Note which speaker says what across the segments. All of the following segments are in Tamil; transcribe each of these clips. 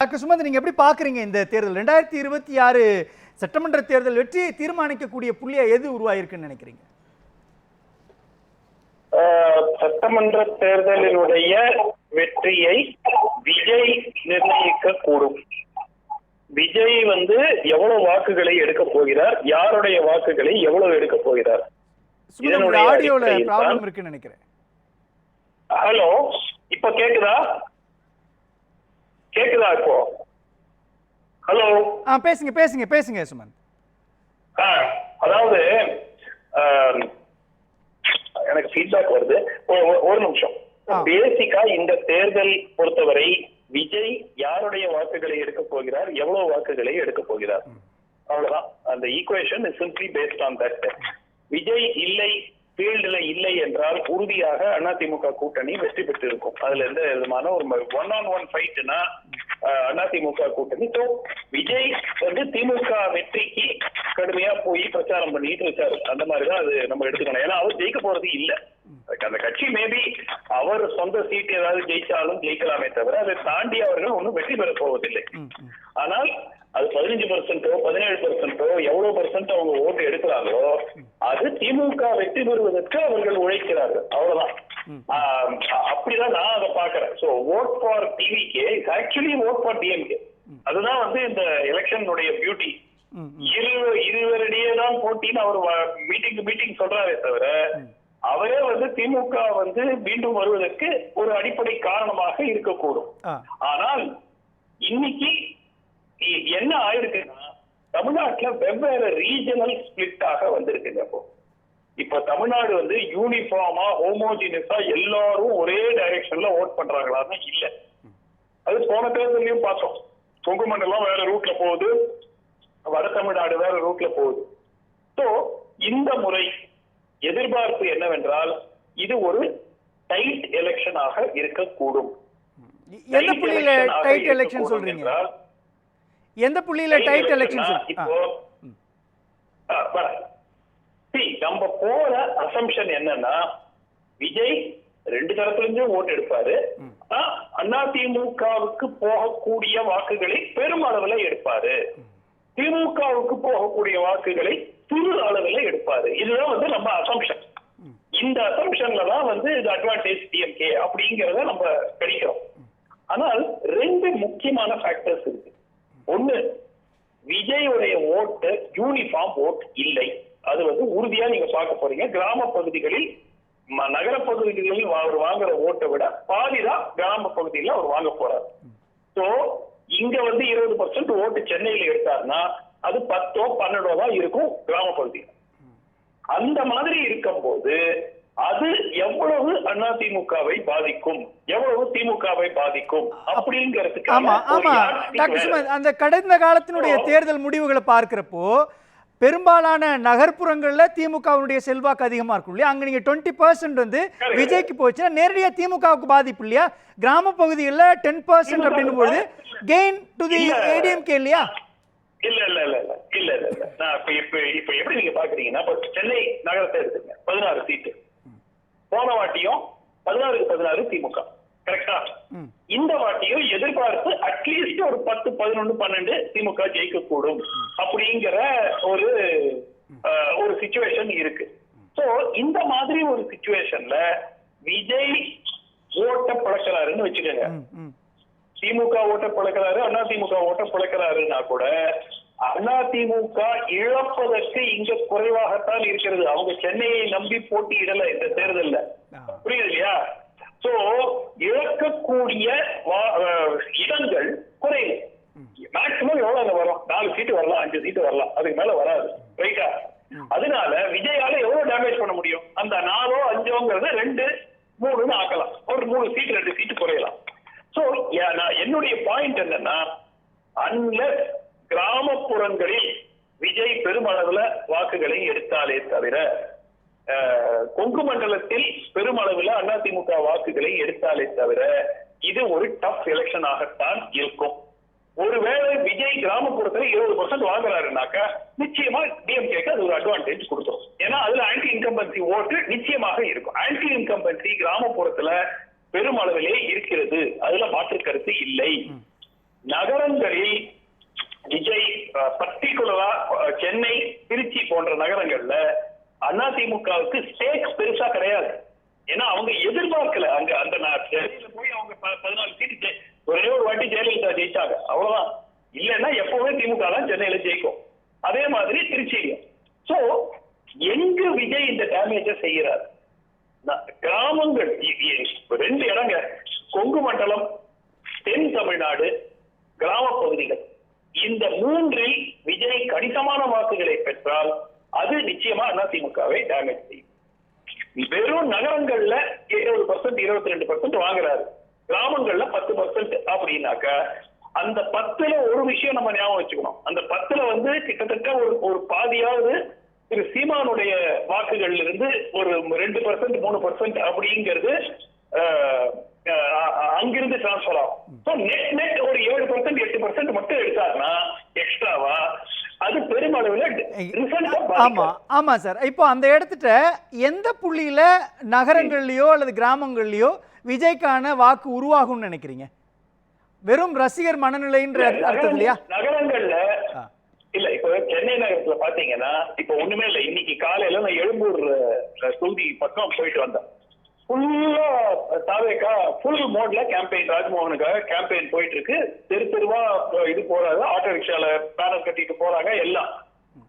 Speaker 1: டாக்டர் சுமந்த், நீங்க எப்படி பாக்குறீங்க இந்த தேர்தல்? 2026 சட்டமன்ற தேர்தல் வெற்றியை தீர்மானிக்கக்கூடிய புள்ளியா எது உருவாயிருக்குன்னு நினைக்கிறீங்க?
Speaker 2: சட்டமன்ற தேர்தலினுடைய வெற்றியை விஜய் நிர்ணயிக்க கூடும். விஜய் எவ்வளவு வாக்குகளை எடுக்க போகிறார், யாருடைய வாக்குகளை எவ்வளவு எடுக்க போகிறார்,
Speaker 1: இதனுடைய ஆடியோல ப்ராப்ளம் இருக்குன்னு நினைக்கிறேன்.
Speaker 2: ஹலோ, இப்ப கேக்குதா? கேக்குதா இப்போ? ஹலோ,
Speaker 1: பேசுங்க பேசுங்க பேசுங்க சுமந்த்.
Speaker 2: அதாவது எனக்கு ஃபீட்பேக் வருது, ஒரு நிமிஷம். பேசிக்கா இந்த தேர்தல் பொறுத்தவரை விஜய் யாருடைய வாக்குகளை எடுக்க போகிறார், எவ்வளவு வாக்குகளை எடுக்க போகிறார், அவ்வளவுதான். அந்த equation is simply based on that. Vijay இல்லை, ஃபீல்டுல இல்லை என்றால் உறுதியாக அதிமுக கூட்டணி வெற்றி பெற்று இருக்கும். அதுல எந்த விதமான ஒரு ஒன் ஆன் ஒன் ஃபைட்னா அதிமுக கூட்டணி. ஸோ விஜய் திமுக வெற்றிக்கு கடுமையா போய் பிரச்சாரம் பண்ணிட்டு இருக்காரு. அந்த மாதிரிதான் அது நம்ம எடுத்துக்கணும். ஏன்னா அவர் ஜெயிக்க போறது இல்ல. அந்த கட்சி மேபி அவர் சொந்த சீட் ஏதாவது ஜெயிச்சாலும் ஜெயிக்கலாமே தவிர அதை தாண்டி அவர்கள் ஒன்றும் வெற்றி பெற போவதில்லை. ஆனால் அது 15%, 17%, எவ்வளவு பெர்சென்ட் அவங்க ஓட்டு எடுக்கிறாங்களோ அது திமுக வெற்றி பெறுவதற்கு அவர்கள் உழைக்கிறார்கள். அவ்வளவுதான். அப்படிதான் நான் அதை பாக்குறேன். So vote for TVK is actually vote for DMK. அதுதான் இந்த எலெக்ஷனுடைய பியூட்டி. இருவரிடையே தான் போட்டின்னு அவர் மீட்டிங் சொல்றாரே தவிர அவரே திமுக மீண்டும் வருவதற்கு ஒரு அடிப்படை காரணமாக இருக்கக்கூடும். ஆனால் இன்னைக்கு என்ன ஆயிருக்குன்னா தமிழ்நாட்டுல வெவ்வேறு ரீஜனல் ஸ்பிளிட்டாக வந்திருக்குங்க. இப்ப தமிழ்நாடு யூனிஃபார்மா ஹோமோஜினியஸா எல்லாரும் ஒரே டைரக்ஷன்ல ஓட் பண்றாங்களான்னு இல்ல. அது போன தேர்தலையும் பார்த்தோம். கொங்கு மண்டலம் வேற ரூட்ல போகுது, வட தமிழ்நாடு வேற ரூட்ல போகுது. சோ இந்த முறை எதிர்பார்ப்பு என்னவென்றால் இது ஒரு டைட் எலெக்ஷனாக இருக்கக்கூடும்.
Speaker 1: எந்த புள்ளியில டைட் எலெக்ஷன் சொல்றீங்க? எந்த புள்ளியில டைட் எலெக்ஷன்?
Speaker 2: இப்போ நம்ம போற அசம்ஷன் என்னன்னா விஜய் ரெண்டு தரப்புலேருந்தும் ஓட்டு எடுப்பாரு. அதிமுகவுக்கு போகக்கூடிய வாக்குகளை பெருமளவுல எடுப்பாரு, திமுகவுக்கு போகக்கூடிய வாக்குகளை சிறு அளவுல எடுப்பாரு. இதுதான் நம்ம அசம்ஷன். இந்த அசம்ஷன்ல தான் இது அட்வான்டேஜ் டிஎம்கே அப்படிங்கறத நம்ம கிடைக்கிறோம். ஆனால் ரெண்டு முக்கியமான ஃபேக்டர்ஸ் இருக்கு. ஒண்ணு, விஜயுடைய ஓட்டு யூனிஃபார்ம் ஓட் இல்லை. அது உறுதியா நீங்க பார்க்க போறீங்க. கிராம பகுதிகளில், நகர பகுதிகளில் அவர் வாங்குற ஓட்டை விட பாதிதான் கிராம பகுதியில் அவர் வாங்க போறார். சோ இங்க 20% ஓட்டு சென்னையில எடுத்தாருன்னா அது 10, 12 தான் இருக்கும் கிராம பகுதியில். அந்த மாதிரி இருக்கும் போது அது எவ்வளவு அதிமுகவை பாதிக்கும், எவ்வளவு திமுகவை பாதிக்கும் அப்படிங்கிறதுக்கு
Speaker 1: அந்த கடந்த காலத்தினுடைய தேர்தல் முடிவுகளை பார்க்கிறப்போ பெரும்பாலான நகர்ப்புறங்கள்ல திமுகவுடைய செல்வாக்கு அதிகமா இருக்கும் இல்லையா? அங்க நீங்க 20% விஜய்க்கு போச்சுன்னா நேரடியா திமுகவுக்கு பாதிப்பு இல்லையா? கிராம பகுதிகளில் 10% அப்படின்னும் போது கெயின் டு தி ஏடிஎம்கே இல்லையா?
Speaker 2: இல்ல இல்ல இல்ல இல்ல இல்ல இல்ல இல்ல. நான் இப்ப எப்படி நீங்க பாக்குறீங்கன்னா சென்னை நகரத்தை எடுத்துங்க, 16 சீட்டு. போன வாட்டியும் 16க்கு 16 திமுக, கரெக்டா? இந்த வாட்டியும் எதிர்பார்த்து அட்லீஸ்ட் ஒரு 10, 11, 12 திமுக ஜெயிக்க கூடும் அப்படிங்கிற ஒரு சிச்சுவேஷன் இருக்கு. சோ இந்த மாதிரி ஒரு சிச்சுவேஷன்ல விஜய் ஓட்ட பழக்கிறாருன்னு வச்சுக்கோங்க. திமுக ஓட்ட பழக்கிறாரு, அதிமுக ஓட்ட பழக்கிறாருன்னா கூட அதிமுக இழப்பதற்கு இங்க குறைவாகத்தான் இருக்கிறது. அவங்க சென்னையை நம்பி போட்டியிடல இந்த தேர்தல்ல, புரியுது இல்லையா? சோ இழக்கக்கூடிய இடங்கள் குறைவு. மேக்சிமம் எவ்வளவு வரும்? 4 சீட்டு வரலாம், 5 சீட்டு வரலாம், அதுக்கு மேல வராது, ரைட்டா? அதனால விஜயால எவ்வளவு டேமேஜ் பண்ண முடியும்? அந்த 4, 5ங்கிறத 2, 3ன்னு ஆக்கலாம். ஒரு 3 சீட் 2 சீட்டு குறையலாம். சோ என்னுடைய பாயிண்ட் என்னன்னா, அன்லெஸ் கிராமப்புறங்களில் விஜய் பெருமளவுல வாக்குகளை எடுத்தாலே தவிர, கொங்கு மண்டலத்தில் பெருமளவுல அதிமுக வாக்குகளை எடுத்தாலே தவிர இது ஒரு டஃப் எலெக்ஷனாகத்தான் இருக்கும். ஒருவேளை விஜய் கிராமப்புறத்துல 20% வாங்குறாருனாக்கா நிச்சயமா டிஎம்கேக்கு அது ஒரு அட்வான்டேஜ் கொடுக்கும். ஏன்னா அதுல ஆன்டி இன்கம்பன்சி ஓட்டு நிச்சயமாக இருக்கும். ஆன்டி இன்கம்பன்சி கிராமப்புறத்துல பெருமளவிலே இருக்கிறது, அதுல மாற்று கருத்து இல்லை. நகரங்களில் விஜய் பர்டிகுலரா சென்னை, திருச்சி போன்ற நகரங்கள்ல அதிமுகவுக்கு ஸ்டேக்ஸ் பெருசா கிடையாது. ஏன்னா அவங்க எதிர்பார்க்கல. அங்க அந்த சென்னையில போய் அவங்க 14 சீட்டு ஒரே ஒரு வாட்டி ஜெயலலிதா ஜெயிச்சாங்க, அவ்வளவுதான். இல்லைன்னா எப்பவுமே திமுக தான் சென்னையில ஜெயிக்கும். அதே மாதிரி திருச்சியிலும். சோ எங்க விஜய் இந்த டேமேஜ செய்யறாரு? கிராமங்கள் 2 இடங்க, கொங்கு மண்டலம், தென் தமிழ்நாடு, கிராம பகுதிகள், இந்த 3ல் விஜய் கணிசமான வாக்குகளை பெற்றால் அது நிச்சயமா அதிமுகவை டேமேஜ் செய்யும். வெறும் நகரங்கள்ல 20%, 22% வாங்குறாரு, கிராமங்கள்ல 10% அப்படின்னாக்க அந்த 10ல ஒரு விஷயம் நம்ம ஞாபகம் வச்சுக்கணும். அந்த 10ல வந்து கிட்டத்தட்ட ஒரு பாதியாவது திரு சீமானுடைய வாக்குகள்ல இருந்து ஒரு 2%, 3% அப்படிங்கிறது அங்கிருந்து டிரான்ஸ்பர் ஆகும். நெட் ஒரு 7%, 8% மட்டும் எடுத்தாருன்னா எக்ஸ்ட்ராவா அது பெருமளவில்.
Speaker 1: ஆமா சார். இப்போ அந்த இடத்துல எந்த புள்ளியில நகரங்கள்லயோ அல்லது கிராமங்கள்லயோ விஜய்க்கான வாக்கு உருவாகும் நினைக்கிறீங்க? வெறும் ரசிகர் மனநிலைன்ற அர்த்தத்திலயா?
Speaker 2: நகரங்கள்ல இல்ல. இப்ப சென்னை நகரத்துல பாத்தீங்கன்னா இப்ப ஒண்ணுமே இல்ல. இன்னைக்கு காலையில நான் எழும்பூர் தொகுதி பக்கம் போயிட்டு வந்தேன். ஃபுல்லா தாவேகா ஃபுல் மோட்ல கேம்பெயின், ராஜ்மோகனுக்காக கேம்பெயின் போயிட்டு இருக்கு. தெருவா இது போறாங்க, ஆட்டோ ரிக்ஷால பேனர் கட்டிட்டு போறாங்க எல்லாம்.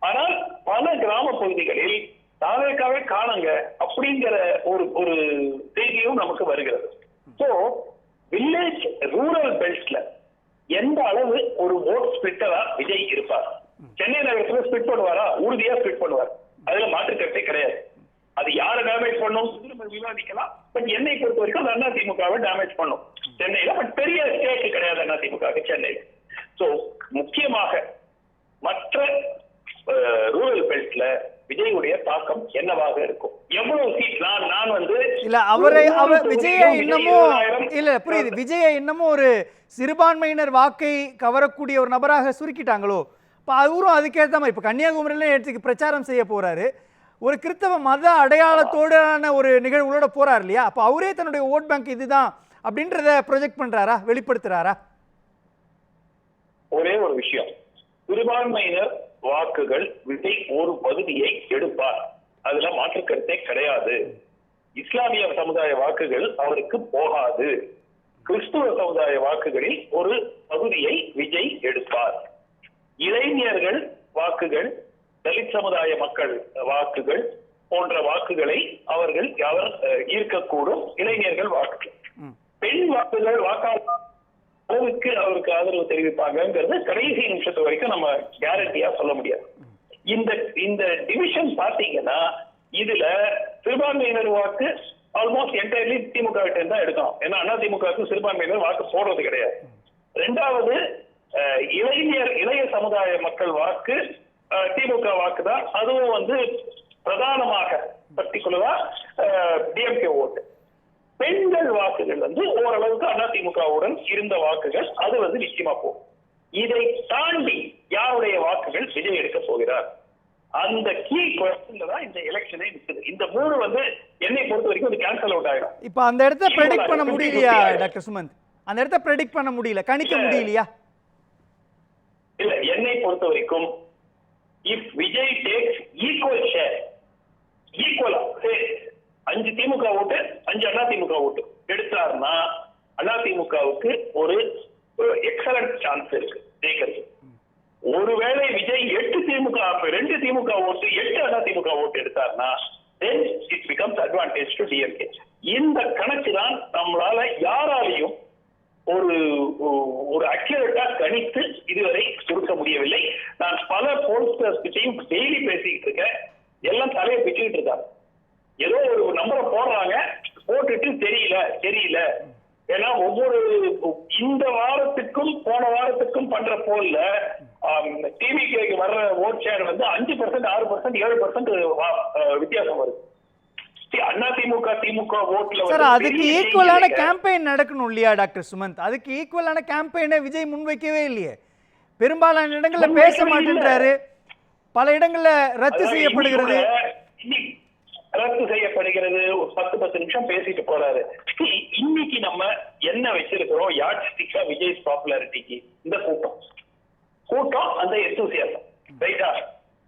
Speaker 2: ஆனால் பல கிராம பகுதிகளில் தாவேகாவே காணுங்க அப்படிங்கிற ஒரு செய்தியும் நமக்கு வருகிறது. சோ வில்லேஜ் ரூரல் பெல்ட்ல எந்த அளவு ஒரு ஓட் ஸ்பிளிட்டரா விஜய் இருப்பார்? சென்னை நகரத்துல ஸ்பிளிட் பண்ணுவாரா? உறுதியா ஸ்பிளிட் பண்ணுவார், அதுல மாற்று கருத்தே கிடையாது. அது யாரை டேமேஜ் பண்ணும் விவாதிக்கலாம். பட் என்னை பொறுத்த வரைக்கும் அதிமுகவை டேமேஜ் பண்ணும் சென்னையில. பட் பெரிய ஸ்டேட் கிடையாது அதிமுக சென்னையில. சோ முக்கியமாக மற்ற ரூரல் பெல்ட்ல விஜயுடைய தாக்கம் என்னவாக இருக்கும்? எவ்வளவு சீட்? நான் வந்து
Speaker 1: இல்ல அவர் விஜய இன்னமும் இல்ல புரியுது, விஜய இன்னமும் ஒரு சிறுபான்மையினர் வாக்கை கவரக்கூடிய ஒரு நபராக சுருக்கிட்டாங்களோ? இப்ப அவரும் அதுக்கேற்ற மாதிரி இப்ப கன்னியாகுமரியில நேற்றுக்கு பிரச்சாரம் செய்ய போறாரு. ஒரு கிறிஸ்தவ மத அடையாளத்தோடான ஒரு நிகழ்வுகளோட போறாரு இல்லையா? அப்ப அவரே தன்னுடைய ஓட் பேங்க் இதுதான் அப்படின்றத ப்ரொஜெக்ட் பண்றாரா, வெளிப்படுத்துறாரா?
Speaker 2: ஒரே ஒரு விஷயம், சிறுபான்மையினர் வாக்குகள் விஜய் ஒரு பகுதியை எடுப்பார், அதுல மாற்று கருத்தே கிடையாது. இஸ்லாமிய சமுதாய வாக்குகள் அவருக்கு போகாது. கிறிஸ்துவ சமுதாய வாக்குகளில் ஒரு பகுதியை விஜய் எடுப்பார். இளைஞர்கள் வாக்குகள், தலித் சமுதாய மக்கள் வாக்குகள் போன்ற வாக்குகளை அவர் ஈர்க்கக்கூடும். இளைஞர்கள் வாக்குகள், பெண் வாக்குகள் அளவுக்கு அவருக்கு ஆதரவு தெரிவிப்பாங்கிறது கடைசி நிமிஷத்து வரைக்கும் நம்ம கேரண்டியா சொல்ல முடியாது. இந்த டிவிஷன் பாத்தீங்கன்னா இதுல சிறுபான்மையினர் வாக்கு ஆல்மோஸ்ட் என்டையர்லி திமுக கிட்ட தான் எடுக்கணும். ஏன்னா அதிமுகவுக்கு சிறுபான்மையினர் வாக்கு போடுறது கிடையாது. 2வது இளைய சமுதாய மக்கள் வாக்கு திமுக வாக்கு தான். அதுவும் வந்து பிரதானமாக பர்டிகுலரா டிஎம்கே ஓட்டு. பெண்கள் வாக்குகள் வந்து ஓரளவுக்கு அதிமுகவுடன் இருந்த வாக்குகள், அது வந்து நிச்சயமா போகும். இதை தாண்டி யாருடைய வாக்குகள் விஜய் எடுக்க போகிறார்? அந்த கீ குவெஸ்சன்ல தான் இந்த எலெக்ஷனே நிக்குது. இந்த 3 வந்து என்னை பொறுத்த வரைக்கும் அது கேன்சல் அவுட் ஆயிடும்.
Speaker 1: இப்ப அந்த இடத்தை பிரெடிக்ட் பண்ண முடியலையா டாக்டர் சுமந்த்? அந்த இடத்தை பிரெடிக்ட் பண்ண முடியல, கணிக்க முடியலையா?
Speaker 2: இல்ல, என்னை பொறுத்த வரைக்கும் if Vijay takes equal share, ஈக்குவலா 5 திமுக ஓட்டு 5 அதிமுக ஓட்டு எடுத்தாருன்னா அதிமுகவுக்கு ஒரு எக்ஸலன்ட் சான்ஸ் இருக்கு ஜெயிக்கிறது. ஒருவேளை விஜய் 2 திமுக ஓட்டு 8 அதிமுக ஓட்டு எடுத்தாருன்னா then it becomes advantage to DMK. இந்த கணக்கு தான் நம்மளால யாராலையும் ஒரு அக்யூரேட்டா கணித்து இதுவரை கொடுக்க முடியவில்லை. நான் பல போல்ஸ்டர்ஸ் கிட்டையும் டெய்லி பேசிக்கிட்டு இருக்கேன், எல்லாம் தலையை பிச்சுக்கிட்டு இருக்காங்க. ஏதோ ஒரு நம்பரை போடுறாங்க, போட்டுட்டு தெரியல. ஏன்னா ஒவ்வொரு இந்த வாரத்துக்கும் போன வாரத்துக்கும் பண்ற போல்ல டிவிக்கு வர்ற ஓட் ஷேர் வந்து 5%, 6%, 7% வித்தியாசம் வருது. அதிமுக திமுக ஓட்ல
Speaker 1: சார் அதுக்கு ஈக்குவலான கேம்பெயின் நடக்கணும் இல்லையா டாக்டர் சுமந்த்? அதுக்கு ஈக்குவலான கேம்பெயினை விஜய் முன்வைக்கவே இல்லையே. பெரும்பாலான இடங்கள்ல பேச மாட்டேன்றாரு, பல இடங்கள்ல ரத்து செய்யப்படுகிறது.
Speaker 2: ரத்து செய்யப்படுகிறது. ஒரு 10 நிமிஷம் பேசிட்டு போறாரு. இன்னைக்கு நம்ம என்ன வச்சிருக்கிறோம் யாட் ஸ்டிக்கா விஜய் பாப்புலாரிட்டிக்கு? இந்த கூட்டம் அந்த எந்தூசியாசம், ரைட்டா?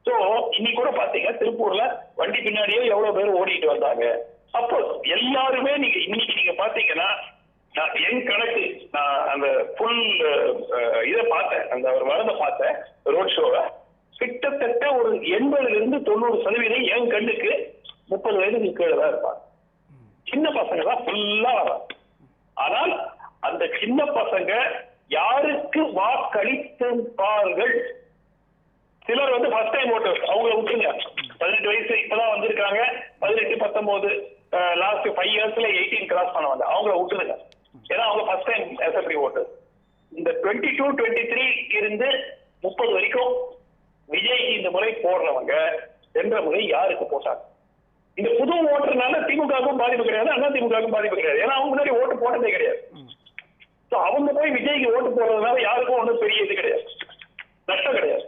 Speaker 2: சோ இன்னைக்கு கூட பாத்தீங்க திருப்பூர்ல வண்டி பின்னாடியே எவ்வளவு பேர் ஓடிட்டு வந்தாங்க. அப்போ எல்லாருமே இன்னைக்கு நீங்க பாத்தீங்கன்னா என் கணக்கு, நான் அந்த ஃபுல் இதை பார்த்தேன், அந்த ஒரு வரத பார்த்தேன் ரோட் ஷோவை. கிட்டத்தட்ட ஒரு 80% என் கண்ணுக்கு 30 வயதுக்கு கீழே தான் இருப்பாங்க. சின்ன பசங்க தான் ஃபுல்லா வராங்க. ஆனால் அந்த சின்ன பசங்க யாருக்கு வாக்களித்திருப்பார்கள்? சிலர் வந்து ஃபர்ஸ்ட் டைம் ஓட்டர்ஸ், அவங்கள விட்டுருங்க. 18 வயசு இப்பதான் வந்திருக்காங்க, 18, 19 லாஸ்ட் 5 இயர்ஸ்ல 18 கிராஸ் பண்ண வந்த அவங்கள விட்டுருங்க. ஏன்னா அவங்க ஃபர்ஸ்ட் டைம் அசம்பிளி ஓட்டர்ஸ். இந்த 22, 23 இருந்து 30 வரைக்கும் விஜய் இந்த முறை போடுறவங்க சென்ற முறை யாருக்கு போட்டாங்க? இந்த புது ஓட்டுறதுனால திமுகவுக்கும் பாதிப்பு கிடையாது, அண்ணா திமுகவுக்கும் பாதிப்பு கிடையாது. ஏன்னா அவங்க முன்னாடி ஓட்டு போட்டதே கிடையாது. அவங்க போய் விஜய்க்கு ஓட்டு போடுறதுனால யாருக்கும் ஒன்றும் பெரிய இது கிடையாது, நஷ்டம் கிடையாது.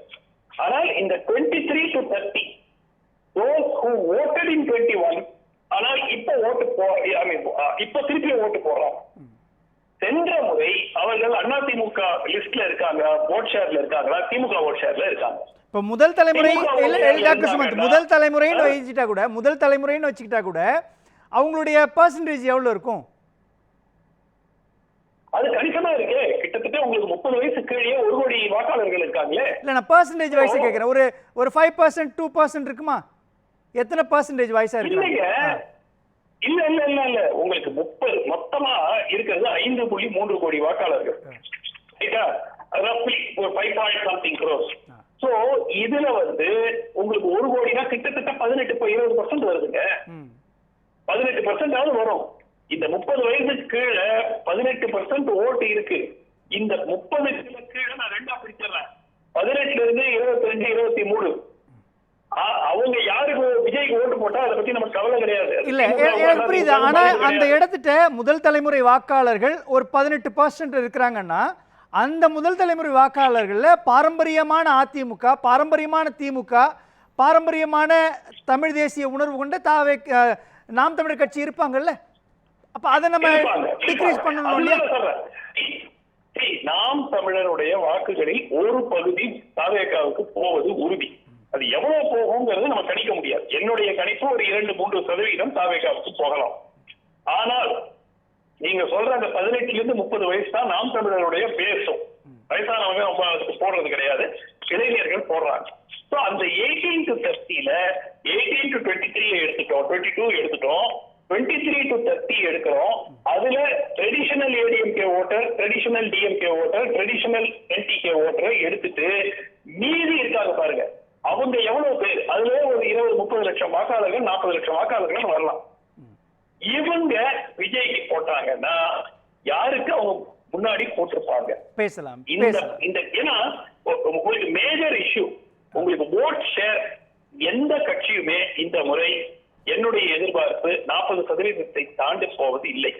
Speaker 2: ஆனால் இந்த 23 to 30 those who voted in 21, ஆனால் இப்ப இப்ப திருப்பி ஓட்டு போடுறாங்க. சென்ற முறை அவர்கள் அதிமுக லிஸ்ட்ல இருக்காங்க, ஓட் ஷேர்ல இருக்காங்களா, திமுக ஓட் ஷேர்ல இருக்காங்க.
Speaker 1: இப்ப முதல் தலைமுறை டாக்டர் சுமந்த், முதல் தலைமுறைன்னு வச்சுக்கிட்டா கூட அவங்களுடைய பெர்சன்டேஜ் எவ்வளவு இருக்கும்?
Speaker 2: அது கணிசமா இருக்கு. கிட்டத்தட்ட உங்களுக்கு 30 வயசு கீழே 1 கோடி வாக்காளர்கள் இருக்காங்களே.
Speaker 1: இல்ல நான் பெர்சன்டேஜ் வைஸ் கேக்குறேன். ஒரு 5%, 2% இருக்குமா? எத்தனை பெர்சன்டேஜ் வைஸா இருக்கு?
Speaker 2: இல்ல உங்களுக்கு 30 மொத்தமா இருக்கிறது 5.3 கோடி வாக்காளர்கள். ரைட்டா? ரஃப்லி ஒரு 5 point something crores. சோ இதுல வந்து உங்களுக்கு 1 கோடினா கிட்டத்தட்ட 18-20% வருதுங்க. 18% வரும். இந்த 30 வயசுக்கு கீழே 18% ஓட்டு இருக்கு. இந்த 30 கீழே நான் ரெண்டா பிரிச்சிடறேன். 18 இருந்து 25, 23. அவங்க யாருக்கு விஜய்க்கு ஓட்டு போட்டா அதை பத்தி நமக்கு கவலை கிடையாது.
Speaker 1: இல்ல எனக்கு புரியுது. ஆனா அந்த இடத்துல முதல் தலைமுறை வாக்காளர்கள் ஒரு 18% இருக்கிறாங்கன்னா அந்த முதல் தலைமுறை வாக்காளர்கள்ல பாரம்பரியமான அதிமுக, பாரம்பரியமான திமுக, பாரம்பரியமான தமிழ் தேசிய உணர்வு கொண்ட நாம் தமிழர் கட்சி இருப்பாங்கல்ல. அப்ப அதை நம்ம டிக்ரீஸ் பண்ணணும் இல்லையா?
Speaker 2: நாம் தமிழருடைய வாக்குகளில் ஒரு பகுதி தாவேகாவுக்கு போவது உறுதி. அது எவ்வளவு போகுங்கிறது நம்ம கணிக்க முடியாது. என்னுடைய கணிப்பு ஒரு 2-3% தாவேகாவுக்கு போகலாம். ஆனால் நீங்க சொல்ற அந்த 18 இருந்து 30 வயசு தான் நாம் தமிழருடைய பேசும். வயசானவங்க ரொம்ப அதுக்கு போடுறது கிடையாது, இளைஞர்கள் போடுறாங்க. அந்த 18 to 30ல 18 to 23 எடுத்துட்டோம், 22 எடுத்துட்டோம், 23 to 30 எடுக்கிறோம். அதுல traditional ADMK voter, traditional DMK voter, traditional NTK ஓட்டரை எடுத்துட்டு மீதி இருக்காங்க பாருங்க, அவங்க எவ்வளவு பேர்? அதுல ஒரு 20-30 லட்சம் வாக்காளர்கள், 40 லட்சம் வாக்காளர்கள் வரலாம். இவங்க விஜய்க்கு போட்டாங்கன்னா யாருக்கு அவங்க முன்னாடி போட்டிருப்பாங்க?
Speaker 1: பேசலாம்.
Speaker 2: ஏன்னா உங்களுக்கு மேஜர் இஷ்யூ, உங்களுக்கு ஓட் ஷேர் எந்த கட்சியுமே இந்த முறை என்னுடைய எதிர்பார்ப்பு 40% தாண்டி போவது இல்லை.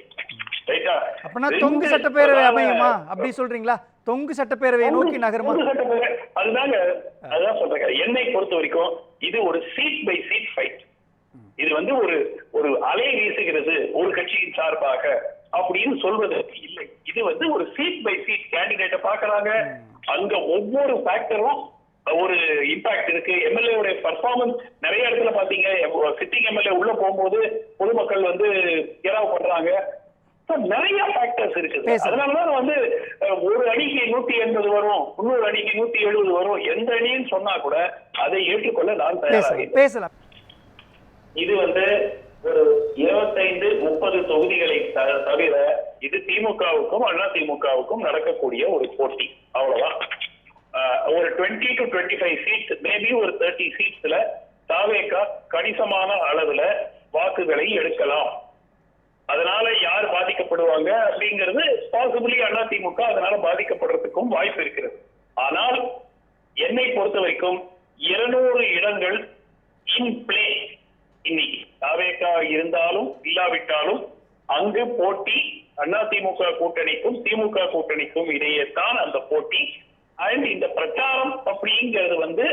Speaker 2: ரைட்டா?
Speaker 1: அப்பனா தொங்கு சட்டப்பேரவை அமையுமா அப்படி சொல்றீங்களா? தொங்கு சட்டப்பேரவை நோக்கி நகருமா?
Speaker 2: அதுதான் சொல்றேன். என்னை பொறுத்த வரைக்கும் இது ஒரு சீட் பை சீட் ஃபைட். இது வந்து ஒரு அலை வீசுகிறது ஒரு கட்சியின் சார்பாக அப்படின்னு சொல்வதற்கு இல்லை. இது வந்து ஒரு சீட் பை சீட் கேண்டிடேட்டை பாக்குறாங்க. அங்க ஒவ்வொரு ஃபேக்டரும் ஒரு இம்பாக்ட் இருக்கு. எம்எல்ஏ உடைய பர்ஃபார்மன்ஸ் நிறைய இடத்துல பாத்தீங்க, சிட்டிங் எம்எல்ஏ உள்ள போகும்போது பொதுமக்கள் வந்து கேராவ் பண்றாங்க. நிறைய ஃபேக்டர்ஸ் இருக்குது. அதனாலதான் வந்து ஒரு அணிக்கு 180 வரும், 300 அணிக்கு 170 வரும், எந்த அணின்னு சொன்னா கூட அதை ஏற்றுக்கொள்ள நான் தயாராக
Speaker 1: பேசலாம்.
Speaker 2: இது வந்து ஒரு 25-30 தொகுதிகளை தவிர இது திமுகவுக்கும் அண்ணா திமுகவுக்கும் நடக்கக்கூடிய ஒரு போட்டி, அவ்வளவுதான். ஒரு 20 to 25 சீட்ஸ், மேபி ஒரு 30 சீட்ஸ்ல தாவேகா கணிசமான அளவுல வாக்குகளை எடுக்கலாம். அதனால யார் பாதிக்கப்படுவாங்க அப்படிங்கிறது பாசிபிளி அண்ணா திமுக அதனால பாதிக்கப்படுறதுக்கும் வாய்ப்பு இருக்கிறது. ஆனால் என்னை பொறுத்த வரைக்கும் 200 இடங்கள் இன் பிளே. இன்னைக்கு தாவேகா இருந்தாலும் இல்லாவிட்டாலும் அங்கு போட்டி அண்ணா திமுக கூட்டணிக்கும் திமுக கூட்டணிக்கும் இடையே தான் அந்த போட்டி. அண்ட் இந்த பிரச்சாரம் அப்படிங்கிறது வந்து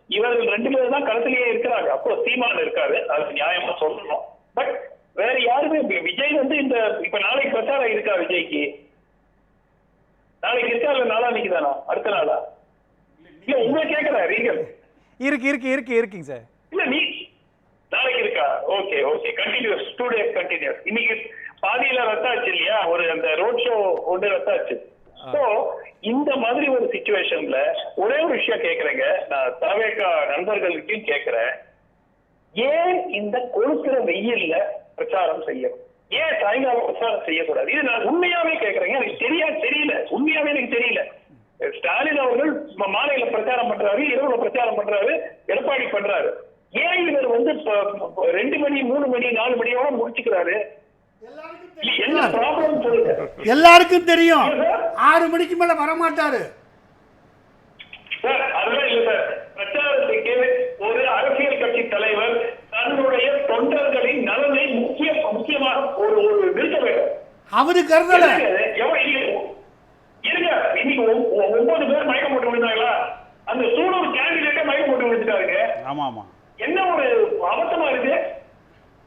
Speaker 2: இவர்கள் 2 பேர் தான் களத்திலேயே இருக்கிறாங்க. அப்போ சீமான் இருக்காரு, அது நியாயமா சொல்லணும். பட் வேற யாருமே விஜய் வந்து இந்த இப்ப நாளைக்கு பிரச்சாரம் இருக்கா விஜய்க்கு? நாளைக்கு இருக்கா இல்ல நாளான்னைக்கு தானா? அடுத்த நாளா? இல்ல உங்களை கேட்கிறேன் ரீகல்.
Speaker 1: இருக்குங்க சார்.
Speaker 2: இல்ல நீ நாளைக்கு இருக்கா? Okay okay, continuous 2 days continuous. இன்னைக்கு பாதியில ரத்தாச்சு இல்லையா, ஒரு அந்த ரோட் ஷோ ஒன்று ரத்தாச்சு. சோ இந்த மாதிரி ஒரு சிச்சுவேஷன்ல ஒரே ஒரு விஷயம் கேக்குறேங்க, நான் தவேகா நண்பர்களுக்கும் கேக்குறேன், ஏன் இந்த கொளுத்துற வெயில்ல பிரச்சாரம் செய்யணும்? ஏன் சாயங்காலம் பிரச்சாரம் செய்யக்கூடாது? இது நான் உண்மையாவே கேக்குறேங்க, எனக்கு தெரியல, உண்மையாவே எனக்கு தெரியல. ஸ்டாலின் அவர்கள் மாலையில பிரச்சாரம் பண்றாரு, இரவுல பிரச்சாரம் பண்றாரு, எடப்பாடி பண்றாரு. ஏன் இவர் வந்து 2 மணி 3 மணி 4 மணியோட முடிச்சுக்கிறாரு? என்ன ப்ராப்ளம் சொல்லுங்க.
Speaker 3: எல்லாருக்கும் தெரியும் 6 மணிக்கு மேல வரமாட்டாரு
Speaker 2: சார். அதெல்லாம் இல்ல சார், பிரச்சாரத்துக்கு ஒரு அரசியல் கட்சி தலைவர் தன்னுடைய தொண்டர்களின் நலனை முக்கியமாக ஒரு நிறுத்த வேண்டும்.
Speaker 3: அவரு கருதல.
Speaker 2: இருங்க, இன்னைக்கு 9 பேர் மயக்கம் போட்டு விழுந்தாங்களா? அந்த சூழல் கேண்டிடேட்டே மயக்கம் போட்டு விழுந்துட்டாருங்க.
Speaker 3: ஆமா ஆமா,
Speaker 2: என்ன ஒரு அபத்தமா இருக்கு.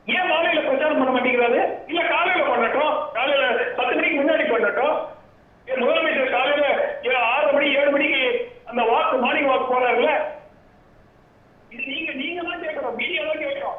Speaker 2: ஏன் மாலையில பிரச்சாரம் பண்ண மாட்டேங்கிறாரு? இல்ல காலையில பண்ணட்டும், காலையில 10 மணிக்கு முன்னாடி பண்ணட்டும். முதலமைச்சர் காலையில 6 மணி 7 மணிக்கு அந்த மார்னிங் வாக் போறாருல்ல, இது நீங்க தான் கேட்கணும், மீடியா தான் கேட்கணும்.